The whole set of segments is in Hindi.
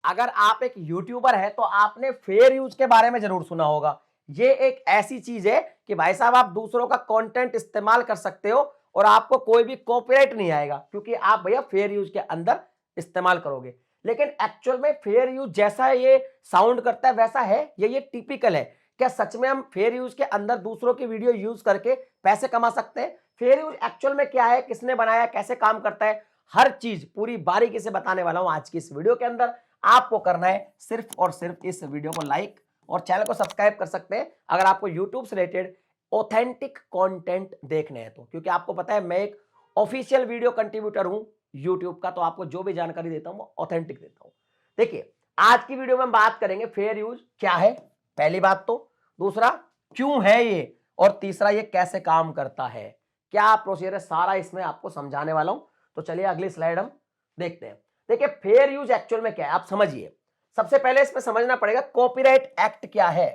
अगर आप एक यूट्यूबर है तो आपने फेयर यूज के बारे में जरूर सुना होगा। ये एक ऐसी चीज है कि भाई साहब आप दूसरों का कंटेंट इस्तेमाल कर सकते हो और आपको कोई भी कॉपीराइट नहीं आएगा, क्योंकि आप भैया फेयर यूज के अंदर इस्तेमाल करोगे। लेकिन एक्चुअल में फेयर यूज जैसा ये साउंड करता है वैसा है ये टिपिकल है? क्या सच में हम फेयर यूज के अंदर दूसरों की वीडियो यूज करके पैसे कमा सकते हैं? फेयर यूज एक्चुअल में क्या है, किसने बनाया, कैसे काम करता है, हर चीज पूरी बारीकी से बताने वाला हूं आज की इस वीडियो के अंदर। आपको करना है सिर्फ और सिर्फ इस वीडियो को लाइक और चैनल को सब्सक्राइब कर सकते हैं अगर आपको यूट्यूब से रिलेटेड ऑथेंटिक कंटेंट देखने हैं तो, क्योंकि आपको पता है मैं एक ऑफिशियल वीडियो कंट्रीब्यूटर हूं यूट्यूब का, तो आपको जो भी जानकारी देता हूं वो ऑथेंटिक देता हूं। देखिए आज की वीडियो में हम बात करेंगे फेयर यूज क्या है, पहली बात तो, दूसरा क्यों है ये, और तीसरा ये कैसे काम करता है, क्या प्रोसीजर है, सारा इसमें आपको समझाने वाला हूं। तो चलिए अगली स्लाइड हम देखते हैं। देखिए फेयर यूज एक्चुअल में क्या है आप समझिए। सबसे पहले इसमें समझना पड़ेगा कॉपीराइट एक्ट क्या है।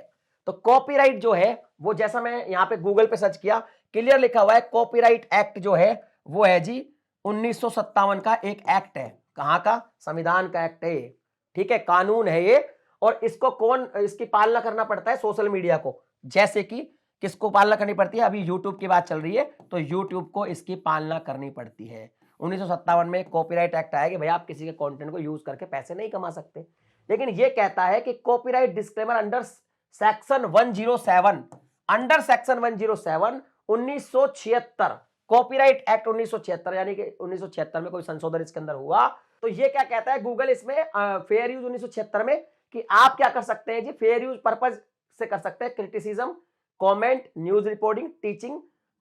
तो कॉपीराइट जो है वो, जैसा मैं यहां पे गूगल पे सर्च किया, क्लियर लिखा हुआ है कॉपीराइट एक्ट जो है वो है जी 1957 का एक एक्ट है। कहां का? संविधान का एक्ट है ये, ठीक है, कानून है ये। और इसको कौन, इसकी पालना करना पड़ता है? सोशल मीडिया को। जैसे कि किसको पालना करनी पड़ती है? अभी यूट्यूब की बात चल रही है तो यूट्यूब को इसकी पालना करनी पड़ती है। 1957 में कॉपीराइट एक्ट आया कि भाई आप किसी के कंटेंट को यूज करके पैसे नहीं कमा सकते। लेकिन ये कहता है कि copyright disclaimer under section 107, under section 107 1976, copyright act 1976, यानी कि 1976 में कोई संशोधन इसके अंदर हुआ। तो ये क्या कहता है गूगल इसमें फेयर यूज 1976 में, कि आप क्या कर सकते हैं जी, फेयर यूज पर्पज से कर सकते हैं criticism, comment, news reporting, teaching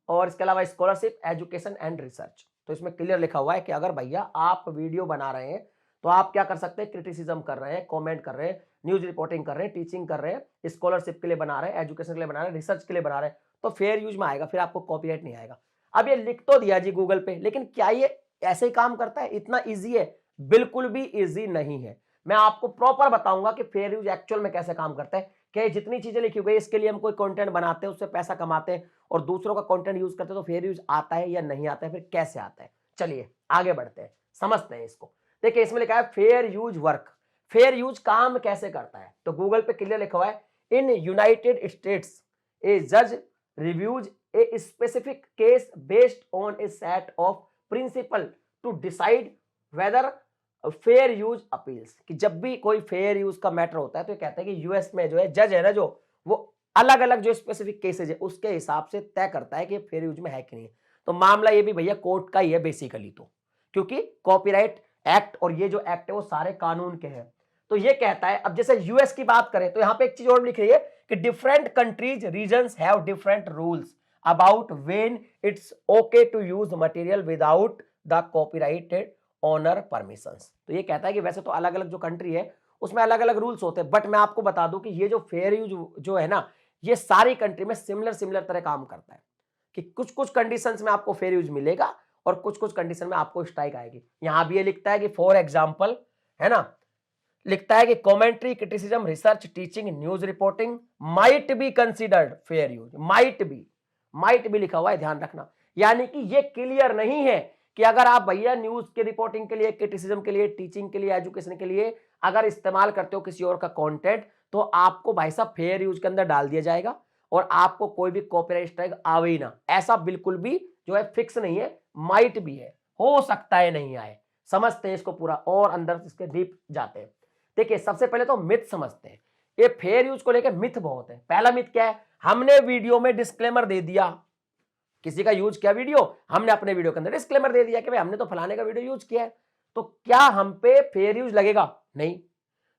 और इसके अलावा स्कॉलरशिप, एजुकेशन एंड रिसर्च। तो इसमें क्लियर लिखा हुआ है कि अगर भैया आप वीडियो बना रहे हैं तो आप क्या कर सकते हैं, क्रिटिसिज्म कर रहे हैं, कमेंट कर रहे हैं, न्यूज रिपोर्टिंग कर रहे हैं, टीचिंग कर रहे हैं, स्कॉलरशिप के लिए बना रहे हैं, एजुकेशन के लिए बना रहे हैं, रिसर्च के लिए बना रहे हैं, तो फेयर यूज में आएगा, फिर आपको कॉपीराइट नहीं आएगा। अब ये लिख तो दिया जी गूगल पे, लेकिन क्या ये ऐसे ही काम करता है? इतना ईजी है? बिल्कुल भी ईजी नहीं है। मैं आपको प्रॉपर बताऊंगा कि फेयर यूज एक्चुअल में कैसे काम करता है, कि जितनी चीजें लिखी हुई है इसके लिए हम कोई कंटेंट बनाते हैं, उससे पैसा कमाते हैं और दूसरों का कंटेंट यूज करते हैं, तो फेयर यूज आता है या नहीं आता है, फिर कैसे आता है। चलिए आगे बढ़ते हैं, समझते हैं इसको। देखिए इसमें लिखा है fair use work. Fair use काम कैसे करता है? तो गूगल पे क्लियर लिखा हुआ है, इन यूनाइटेड स्टेट्स ए जज reviews a specific case based on a set of principle to decide whether fair use appeals. कि जब भी कोई फेयर यूज का मैटर होता है तो ये कहता है कि यूएस में जो है जज है ना, जो वो अलग अलग जो स्पेसिफिक केसेज है उसके हिसाब से तय करता है कि फेयर यूज में है कि नहीं। तो मामला ये भी भैया कोर्ट का ही है बेसिकली, तो क्योंकि कॉपीराइट एक्ट और ये जो एक्ट है वो सारे कानून के हैं। तो ये कहता है, अब जैसे यूएस की बात करें तो यहां पे एक चीज और लिख रही है कि different countries regions have different rules about when it's okay to use material without the copyrighted owner permissions. तो ये कहता है कि वैसे तो अलग अलग जो कंट्री है उसमें अलग अलग रूल्स होते हैं, बट मैं आपको बता दूं कि ये जो फेयर यूज जो है ना, ये सारी कंट्री में सिमिलर तरह काम करता है, कि कुछ कुछ कंडीशंस में आपको फेयर यूज मिलेगा और कुछ कुछ कंडीशन में आपको स्ट्राइक आएगी। यहां भी ये लिखता है कि फॉर एग्जांपल, है ना, लिखता है कि commentary, criticism, research, teaching, news reporting might be considered fair use. Might be लिखा हुआ है, ध्यान रखना। यानी कि ये क्लियर नहीं है कि अगर आप भैया न्यूज के रिपोर्टिंग के लिए, क्रिटिसिज्म के लिए, टीचिंग के लिए, एजुकेशन के लिए अगर इस्तेमाल करते हो किसी और का कंटेंट, तो आपको भाई साहब फेयर यूज के अंदर डाल दिया जाएगा और आपको कोई भी कॉपीराइट स्ट्राइक आवे ही ना। ऐसा बिल्कुल भी जो है फिक्स नहीं है, माइट भी है, हो सकता है नहीं आए। समझते हैं इसको पूरा और अंदर इसके डीप जाते हैं। देखिए सबसे पहले तो मिथ समझते हैं। ये फेयर यूज को लेकर मिथ बहुत है। पहला मिथ क्या है? हमने वीडियो में डिस्क्लेमर दे दिया, किसी का यूज किया वीडियो, हमने अपने वीडियो के अंदर डिस्क्लेमर दे दिया कि भाई हमने तो फलाने का वीडियो यूज किया है, तो क्या हम पे फेयर यूज लगेगा? नहीं।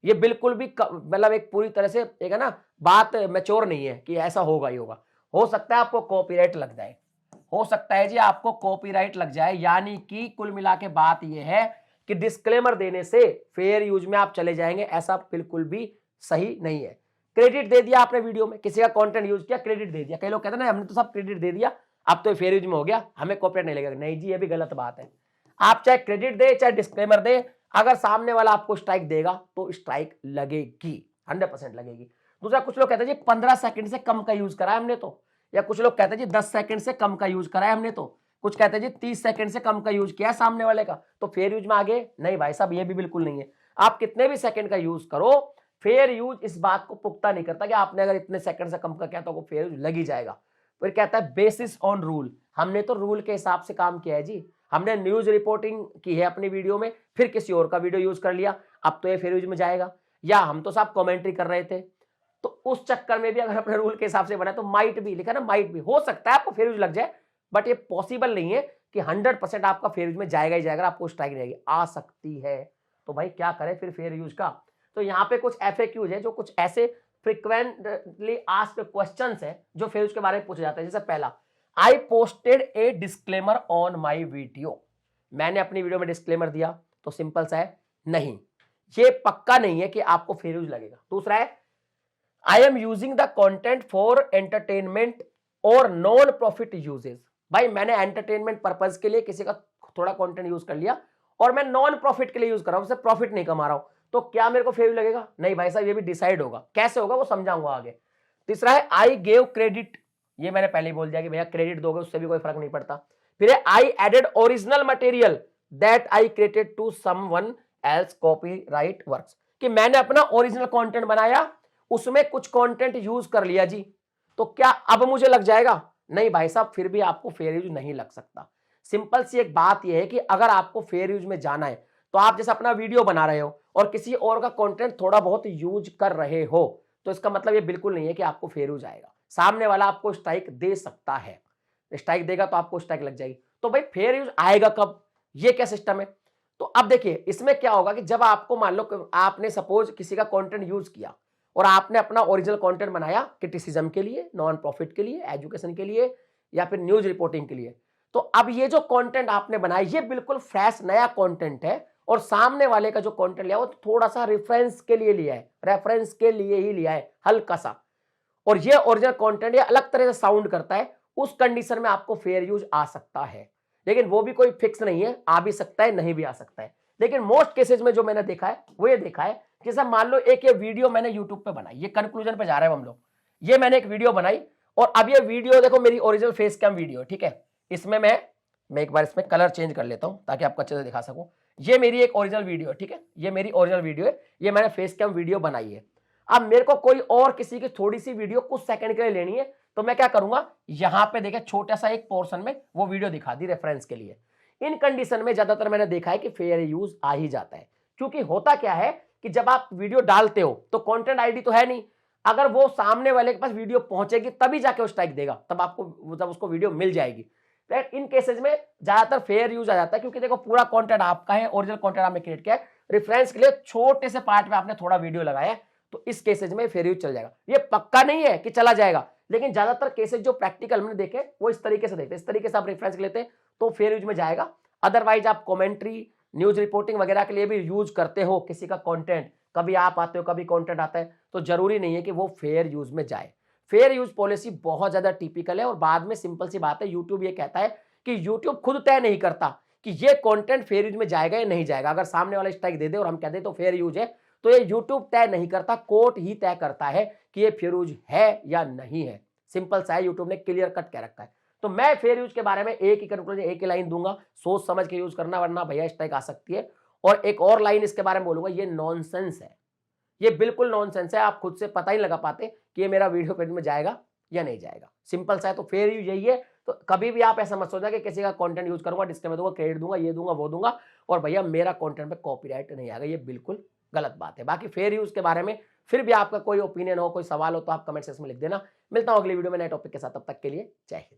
ये बिल्कुल भी मतलब एक पूरी तरह से एक है ना बात मैच्योर नहीं है कि ऐसा होगा ही होगा। हो सकता है आपको कॉपीराइट लग जाए, हो सकता है जी आपको कॉपीराइट लग जाए। यानी कि कुल मिला के बात यह है कि डिस्क्लेमर देने से फेयर यूज में आप चले जाएंगे, ऐसा बिल्कुल भी सही नहीं है। क्रेडिट दे दिया आपने वीडियो में, किसी का कंटेंट यूज किया, क्रेडिट दे दिया। कई लोग कहते हैं ना हमने तो सब क्रेडिट दे दिया, अब तो फेयर यूज में हो गया, हमें कॉपीराइट नहीं लगेगा। नहीं जी, ये भी गलत बात है। आप चाहे क्रेडिट दे चाहे डिस्क्लेमर दे, अगर सामने वाला आपको स्ट्राइक देगा तो स्ट्राइक लगेगी, 100% लगेगी। दूसरा, कुछ लोग कहते हैं जी 15 सेकंड से कम का यूज करा है हमने तो, या कुछ लोग कहते हैं जी 10 सेकंड से कम का यूज करा है हमने तो, कुछ कहते हैं जी 30 सेकंड से कम का यूज किया है सामने वाले का, तो फेयर यूज में आगे नहीं भाई साहब, ये भी बिल्कुल नहीं है। आप कितने भी सेकंड का यूज करो, फेयर यूज इस बात को पुख्ता नहीं करता कि आपने अगर इतने सेकंड से कम का किया तो वो फेयर यूज लग ही जाएगा। फिर कहता है बेसिस ऑन रूल, हमने तो रूल के हिसाब से काम किया है जी, हमने न्यूज रिपोर्टिंग की है अपनी वीडियो में, फिर किसी और का वीडियो यूज कर लिया, अब तो ये फेयर यूज में जाएगा। या हम तो साहब कमेंट्री कर रहे थे, तो उस चक्कर में भी अगर अपने रूल के हिसाब से बना तो माइट भी लिखा ना, माइट भी हो सकता है आपको फेयर यूज लग जाए, बट ये पॉसिबल नहीं है कि 100% आपका फेयर यूज में जाएगा ही जाएगा, आपको स्ट्राइक रहेगी, आ सकती है। तो भाई क्या करें फिर फेयर यूज का? तो यहाँ पे कुछ FAQs है, जो कुछ ऐसे फ्रिक्वेंटली आस्क्ड क्वेश्चंस है जो फेयर यूज के बारे में पूछे जाते हैं। जैसे पहला, I posted A disclaimer on my video, मैंने अपनी वीडियो में डिस्क्लेमर दिया, तो सिंपल सा है नहीं, ये पक्का नहीं है कि आपको फेयर यूज लगेगा। दूसरा है, I am using the content for entertainment और नॉन प्रॉफिट यूजेस, भाई मैंने एंटरटेनमेंट पर्पज के लिए किसी का थोड़ा कंटेंट यूज कर लिया और मैं नॉन प्रॉफिट के लिए यूज कर रहा हूं, उससे प्रॉफिट नहीं कमा रहा हूं, तो क्या मेरे को फेयर यूज लगेगा? नहीं भाई साहब, ये भी डिसाइड होगा, कैसे होगा वो समझाऊंगा आगे। तीसरा है, आई गेव क्रेडिट, ये मैंने पहले ही बोल दिया कि भैया क्रेडिट दोगे उससे भी कोई फर्क नहीं पड़ता। फिर है, I added original material that I created to someone else copyright works, कि मैंने अपना ओरिजिनल कंटेंट बनाया, उसमें कुछ कंटेंट यूज कर लिया जी, तो क्या अब मुझे लग जाएगा? नहीं भाई साहब, फिर भी आपको फेयर यूज नहीं लग सकता। सिंपल सी एक बात यह है कि अगर आपको फेयर यूज में जाना है तो आप जैसे अपना वीडियो बना रहे हो और किसी और का कंटेंट थोड़ा बहुत यूज कर रहे हो, तो इसका मतलब ये बिल्कुल नहीं है कि आपको फेयर यूज आएगा। सामने वाला आपको स्ट्राइक दे सकता है, स्ट्राइक देगा तो आपको स्ट्राइक लग जाएगी। तो भाई फेयर यूज आएगा कब, ये क्या सिस्टम है? तो अब देखिए इसमें क्या होगा कि जब आपको मान लो आपने सपोज किसी का कंटेंट यूज किया और आपने अपना ओरिजिनल कंटेंट बनाया क्रिटिसिज्म के लिए, नॉन प्रॉफिट के लिए, एजुकेशन के लिए, या फिर न्यूज रिपोर्टिंग के लिए, तो अब ये जो कंटेंट आपने बनाया ये बिल्कुल फ्रेश नया कंटेंट है, और सामने वाले का जो कंटेंट लिया वो थोड़ा सा रेफरेंस के लिए लिया है, रेफरेंस के लिए ही लिया है हल्का सा, और ये ओरिजिनल कंटेंट ये अलग तरह से साउंड करता है, उस कंडीशन में आपको फेयर यूज आ सकता है। लेकिन वो भी कोई फिक्स नहीं है, आ भी सकता है, नहीं भी आ सकता है। लेकिन मोस्ट केसेस में जो मैंने देखा है वो ये देखा है कि सर मान लो एक ये वीडियो मैंने यूट्यूब पे बनाई, ये कंक्लूजन पे जा रहे हैं हम लोग, ये मैंने एक वीडियो बनाई और अब ये वीडियो देखो मेरी ओरिजिनल फेस कैम वीडियो, ठीक है, इसमें मैं एक बार इसमें कलर चेंज कर लेता हूं ताकि आपको अच्छे से दिखा सकूं। ये मेरी एक ओरिजिनल वीडियो है, ठीक है, ये मेरी ओरिजिनल वीडियो है, ये मैंने फेस कैम वीडियो बनाई है। अब मेरे को कोई और किसी की थोड़ी सी वीडियो कुछ सेकंड के लिए लेनी है, तो मैं क्या करूंगा, यहां पे देखिए छोटा सा एक पोर्शन में वो वीडियो दिखा दी रेफरेंस के लिए। इन कंडीशन में ज्यादातर मैंने देखा है कि फेयर यूज आ ही जाता है, क्योंकि होता क्या है कि जब आप वीडियो डालते हो तो कंटेंट आईडी तो है नहीं, अगर वो सामने वाले के पास वीडियो पहुंचेगी तभी जाके वो स्ट्राइक देगा, तब आपको जब उसको वीडियो मिल जाएगी। इन केसेस में ज्यादातर फेयर यूज आ जाता है, क्योंकि देखो पूरा कंटेंट आपका है, ओरिजिनल कंटेंट आपने क्रिएट किया है, रेफरेंस के लिए छोटे से पार्ट में आपने थोड़ा वीडियो लगाया है, तो इस केसेज में फेयर यूज चल जाएगा। ये पक्का नहीं है कि चला जाएगा, लेकिन ज्यादातर केसेज जो प्रैक्टिकल हमने देखे वो इस तरीके से देखते हैं, इस तरीके से आप रेफरेंस लेते हैं तो फेयर यूज में जाएगा। अदरवाइज आप कमेंट्री, न्यूज रिपोर्टिंग वगैरह के लिए भी यूज करते हो किसी का कंटेंट, कभी आप आते हो कभी कंटेंट आता है, तो जरूरी नहीं है कि वो फेयर यूज में जाए। फेयर यूज पॉलिसी बहुत ज्यादा टिपिकल है, और बाद में सिंपल सी बात है, यूट्यूब ये कहता है कि यूट्यूब खुद तय नहीं करता कि ये कंटेंट फेयर यूज में जाएगा या नहीं जाएगा। अगर सामने वाला स्ट्राइक दे दे और हम कह दे तो फेयर यूज है, तो ये यूट्यूब तय नहीं करता, कोर्ट ही तय करता है कि ये फेयर यूज है या नहीं है। सिंपल सा है, यूट्यूब ने क्लियर कट कह रखा है। तो मैं फेयर यूज के बारे में एक ही कंक्लूजन, एक ही लाइन दूंगा, सोच समझ के यूज करना, वरना भैया स्ट्राइक आ सकती है। और एक और लाइन इसके बारे में बोलूंगा, ये नॉनसेंस है, ये बिल्कुल नॉनसेंस है, आप खुद से पता ही लगा पाते कि ये मेरा वीडियो पेज में जाएगा या नहीं जाएगा। सिंपल सा है, तो फेयर यूज यही है। तो कभी भी आप ऐसा मत सोचना कि किसी का कंटेंट यूज करूंगा, डिस्क्लेमर दूंगा, क्रेडिट दूंगा, ये दूंगा वो दूंगा, और भैया मेरा कंटेंट पे कॉपीराइट नहीं आएगा, ये बिल्कुल गलत बात है। बाकी फेयर यूज के बारे में फिर भी आपका कोई ओपिनियन हो, कोई सवाल हो, तो आप कमेंट सेक्शन में लिख देना। मिलता हूं अगली वीडियो में नए टॉपिक के साथ, तब तक के लिए जय हिंद।